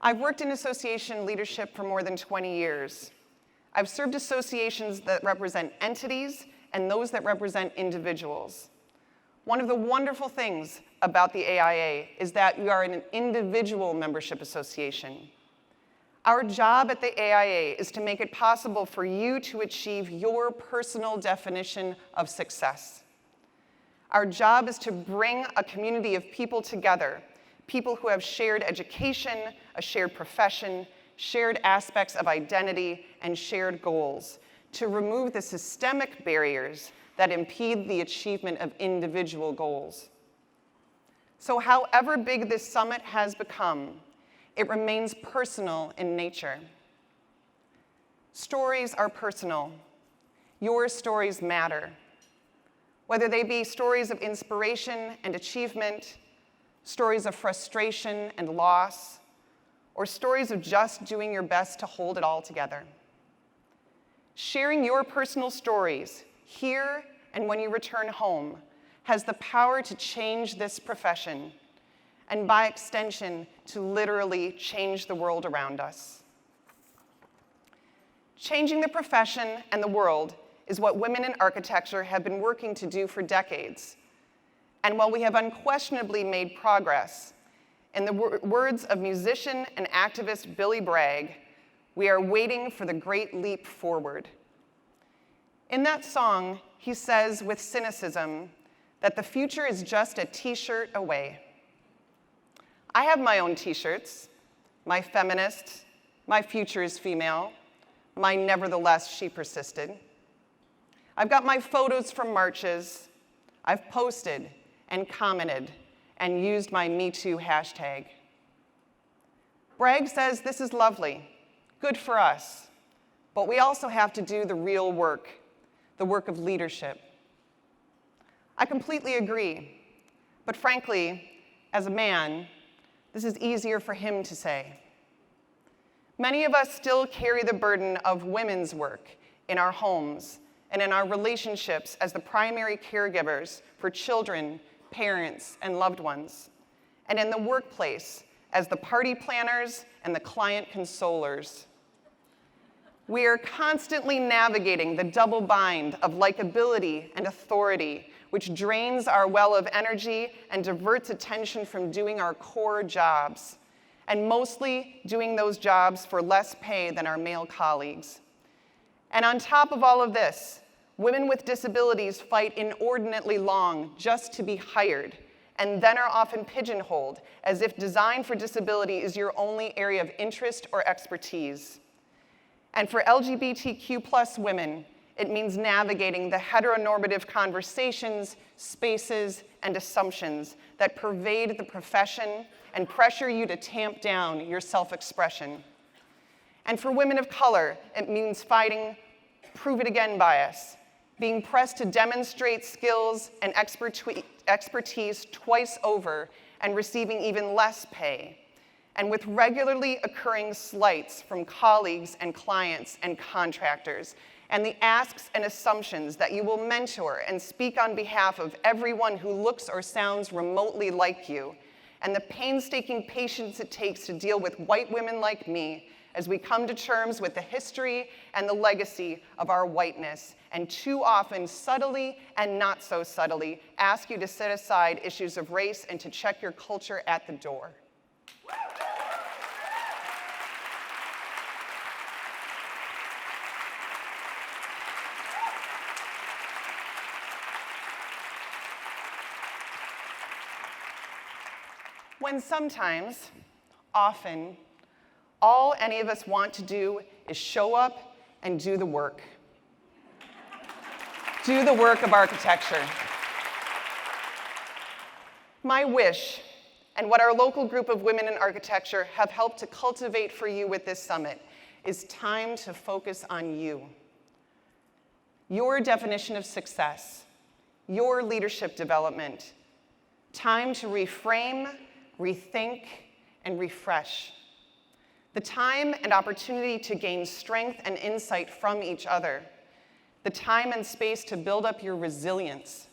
I've worked in association leadership for more than 20 years. I've served associations that represent entities and those that represent individuals. One of the wonderful things about the AIA is that we are an individual membership association. Our job at the AIA is to make it possible for you to achieve your personal definition of success. Our job is to bring a community of people together, people who have shared education, a shared profession, shared aspects of identity, and shared goals, to remove the systemic barriers that impede the achievement of individual goals. So however big this summit has become, it remains personal in nature. Stories are personal. Your stories matter. Whether they be stories of inspiration and achievement, stories of frustration and loss, or stories of just doing your best to hold it all together. Sharing your personal stories here and when you return home has the power to change this profession, and by extension, to literally change the world around us. Changing the profession and the world is what women in architecture have been working to do for decades. And while we have unquestionably made progress, in the words of musician and activist Billy Bragg, we are waiting for the great leap forward. In that song, he says with cynicism that the future is just a t-shirt away. I have my own t-shirts, my feminist, my future is female, my nevertheless she persisted. I've got my photos from marches. I've posted and commented and used my #MeToo hashtag. Bragg says this is lovely, good for us, but we also have to do the real work, the work of leadership. I completely agree, but frankly, as a man, this is easier for him to say. Many of us still carry the burden of women's work in our homes and in our relationships as the primary caregivers for children, parents, and loved ones, and in the workplace as the party planners and the client consolers. We are constantly navigating the double bind of likability and authority, which drains our well of energy and diverts attention from doing our core jobs, and mostly doing those jobs for less pay than our male colleagues. And on top of all of this, women with disabilities fight inordinately long just to be hired, and then are often pigeonholed as if design for disability is your only area of interest or expertise. And for LGBTQ+ women, it means navigating the heteronormative conversations, spaces, and assumptions that pervade the profession and pressure you to tamp down your self-expression. And for women of color, it means fighting prove it again bias, being pressed to demonstrate skills and expertise twice over and receiving even less pay, and with regularly occurring slights from colleagues and clients and contractors, and the asks and assumptions that you will mentor and speak on behalf of everyone who looks or sounds remotely like you, and the painstaking patience it takes to deal with white women like me as we come to terms with the history and the legacy of our whiteness, and too often subtly and not so subtly ask you to set aside issues of race and to check your culture at the door. When sometimes, often, all any of us want to do is show up and do the work. Do the work of architecture. My wish, and what our local group of women in architecture have helped to cultivate for you with this summit, is time to focus on you. Your definition of success, your leadership development, time to reframe, rethink, and refresh. The time and opportunity to gain strength and insight from each other. The time and space to build up your resilience.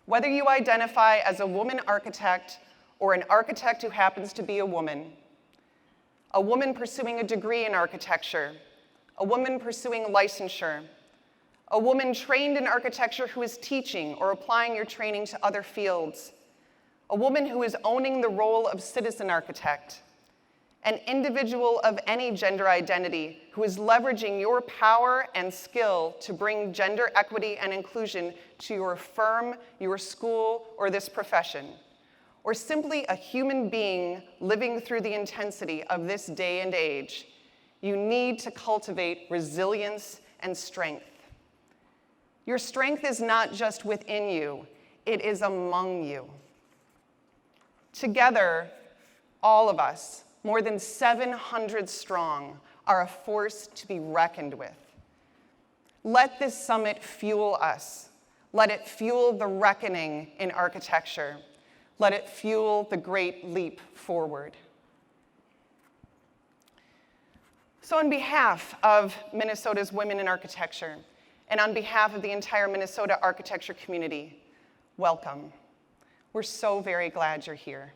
Whether you identify as a woman architect or an architect who happens to be a woman, a woman pursuing a degree in architecture, a woman pursuing licensure, a woman trained in architecture who is teaching or applying your training to other fields, a woman who is owning the role of citizen architect, an individual of any gender identity who is leveraging your power and skill to bring gender equity and inclusion to your firm, your school, or this profession, or simply a human being living through the intensity of this day and age, you need to cultivate resilience and strength. Your strength is not just within you, it is among you. Together, all of us, more than 700 strong, are a force to be reckoned with. Let this summit fuel us. Let it fuel the reckoning in architecture. Let it fuel the great leap forward. So on behalf of Minnesota's Women in Architecture, and on behalf of the entire Minnesota architecture community, welcome. We're so very glad you're here.